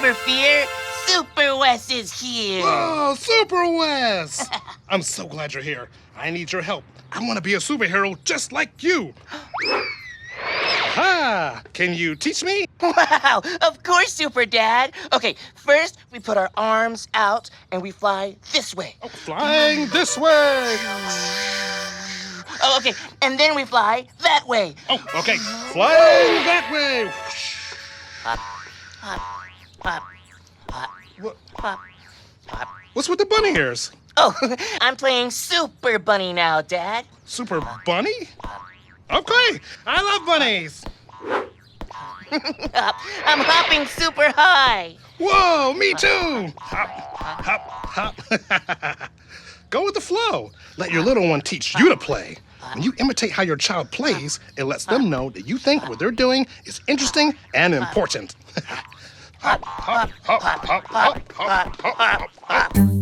Never fear, Super Wes is here. Oh, Super Wes! I'm so glad you're here. I need your help. I want to be a superhero just like you. Ha! Can you teach me? Wow, of course, Super Dad. Okay, first we put our arms out and we fly this way. Oh, flying this way. Oh, okay, and then we fly that way. Oh, okay. Flying that way. Hop, hop, hop, hop, What, hop, hop. what's with the bunny ears? Oh, I'm playing Super Bunny now, Dad. Super bunny? Okay, I love bunnies. I'm hopping super high. Whoa, me too. Hop, hop, hop. Go with the flow. Let your little one teach you to play. When you imitate how your child plays, it lets them know that you think what they're doing is interesting and important. Hop, hop, hop, hop, hop, hop, hop, hop, hop.